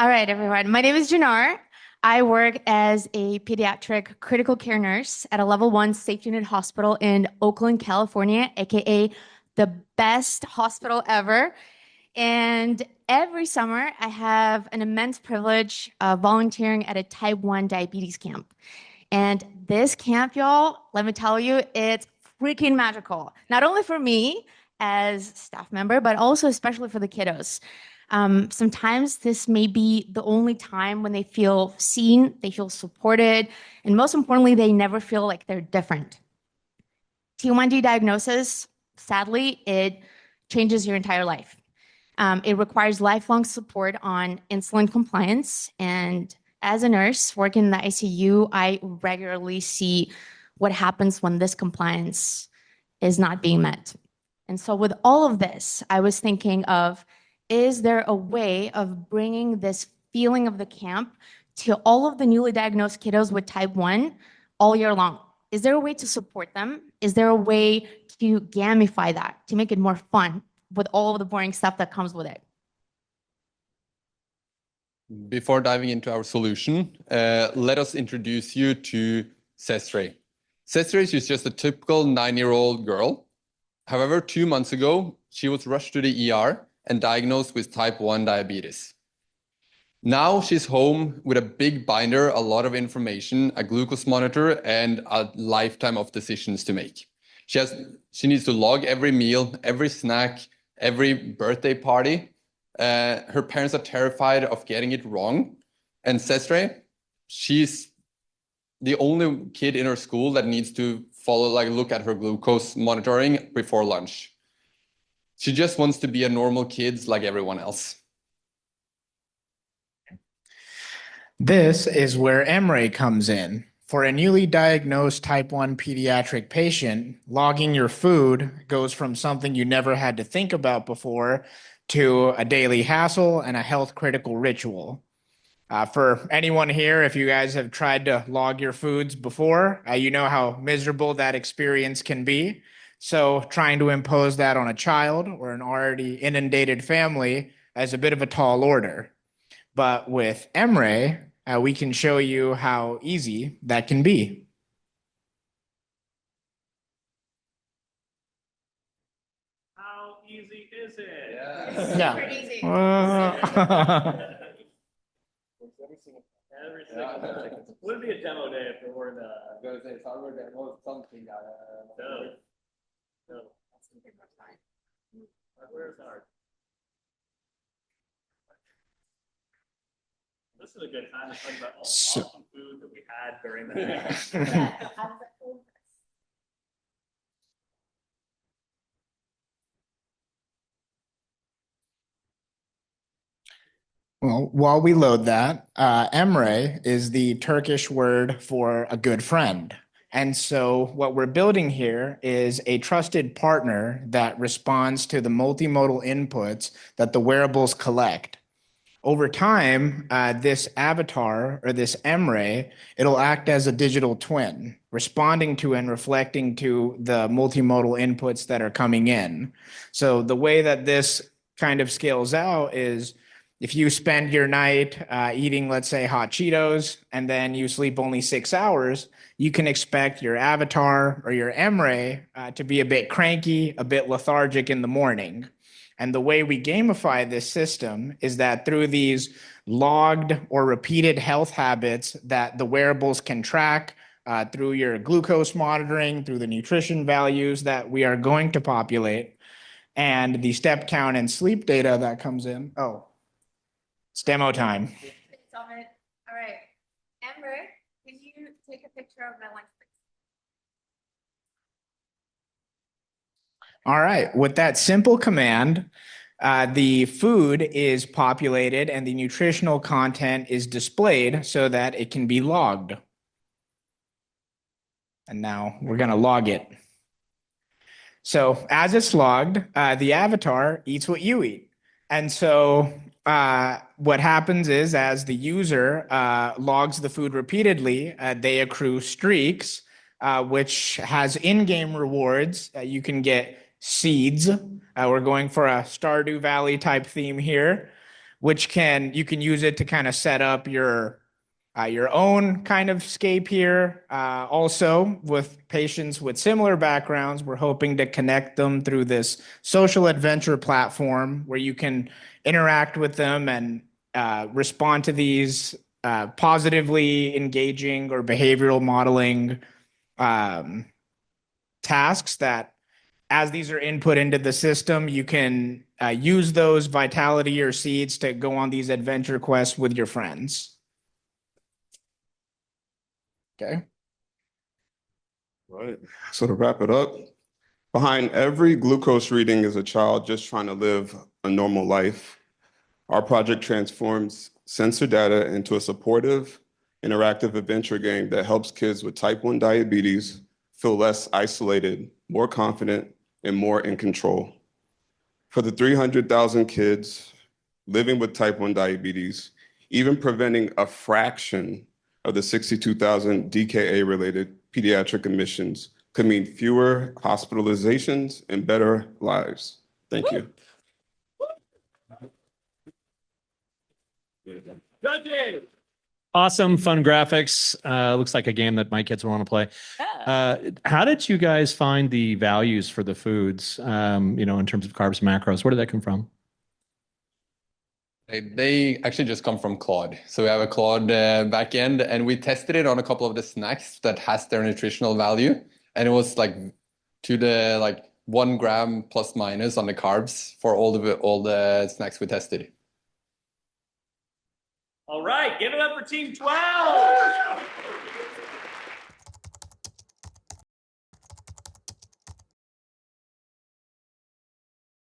All right, everyone. My name is Janar. I work as a pediatric critical care nurse at a level one safety net hospital in Oakland, California, aka the best hospital ever. And every summer, I have an immense privilege of volunteering at a type 1 diabetes camp. And this camp, y'all, let me tell you, it's freaking magical. Not only for me as staff member, but also especially for the kiddos. Sometimes this may be the only time when they feel seen, they feel supported, and most importantly, they never feel like they're different. T1D diagnosis, sadly, it changes your entire life. It requires lifelong support on insulin compliance. And as a nurse working in the ICU, I regularly see what happens when this compliance is not being met. And so, with all of this, I was thinking of, is there a way of bringing this feeling of the camp to all of the newly diagnosed kiddos with type 1 all year long? Is there a way to support them? Is there a way to gamify that, to make it more fun with all of the boring stuff that comes with it? Before diving into our solution, let us introduce you to Cesare. Cesare is just a typical 9-year-old girl. However, 2 months ago, she was rushed to the ER and diagnosed with type 1 diabetes. Now she's home with a big binder, a lot of information, a glucose monitor, and a lifetime of decisions to make. She needs to log every meal, every snack, every birthday party. Her parents are terrified of getting it wrong. And Cesare, she's the only kid in her school that needs to look at her glucose monitoring before lunch. She just wants to be a normal kid like everyone else. This is where EMRE comes in. For a newly diagnosed type 1 pediatric patient, logging your food goes from something you never had to think about before to a daily hassle and a health critical ritual. For anyone here, if you guys have tried to log your foods before, you know how miserable that experience can be. So trying to impose that on a child or an already inundated family is a bit of a tall order. But with EMRE, we can show you how easy that can be. How easy is it? Yeah. Pretty easy. Every single time. Would be a demo day if there weren't something. no. Where's our? This is a good time to talk about all the awesome food that we had during the day. Well, while we load that, EMRE is the Turkish word for a good friend. And so what we're building here is a trusted partner that responds to the multimodal inputs that the wearables collect. Over time, this avatar or this EMRE, it'll act as a digital twin, responding to and reflecting to the multimodal inputs that are coming in. So the way that this kind of scales out is if you spend your night eating, let's say, hot Cheetos, and then you sleep only 6 hours, you can expect your avatar or your EMRE to be a bit cranky, a bit lethargic in the morning. And the way we gamify this system is that through these logged or repeated health habits that the wearables can track through your glucose monitoring, through the nutrition values that we are going to populate, and the step count and sleep data that comes in. Oh, it's demo time. All right. Amber, can you take a picture of my lunch, please? All right, with that simple command, the food is populated and the nutritional content is displayed so that it can be logged. And now we're going to log it. So as it's logged, the avatar eats what you eat. And so what happens is as the user logs the food repeatedly, they accrue streaks, which has in-game rewards. You can get seeds. We're going for a Stardew Valley type theme here. which you can use it to kind of set up your own kind of scape here. Also, with patients with similar backgrounds, we're hoping to connect them through this social adventure platform where you can interact with them and respond to these positively engaging or behavioral modeling tasks that, as these are input into the system, you can use those vitality or seeds to go on these adventure quests with your friends. Okay. Right. So to wrap it up, behind every glucose reading is a child just trying to live a normal life. Our project transforms sensor data into a supportive, interactive adventure game that helps kids with type 1 diabetes feel less isolated, more confident, and more in control. For the 300,000 kids living with type 1 diabetes, even preventing a fraction of the 62,000 DKA-related pediatric admissions could mean fewer hospitalizations and better lives. Thank you. Awesome, fun graphics. Looks like a game that my kids will want to play. How did you guys find the values for the foods, in terms of carbs and macros? Where did that come from? They actually just come from Claude. So we have a Claude backend, and we tested it on a couple of the snacks that has their nutritional value, and it was like to the 1 gram plus minus on the carbs for all the snacks we tested. All right, give it up for Team 12.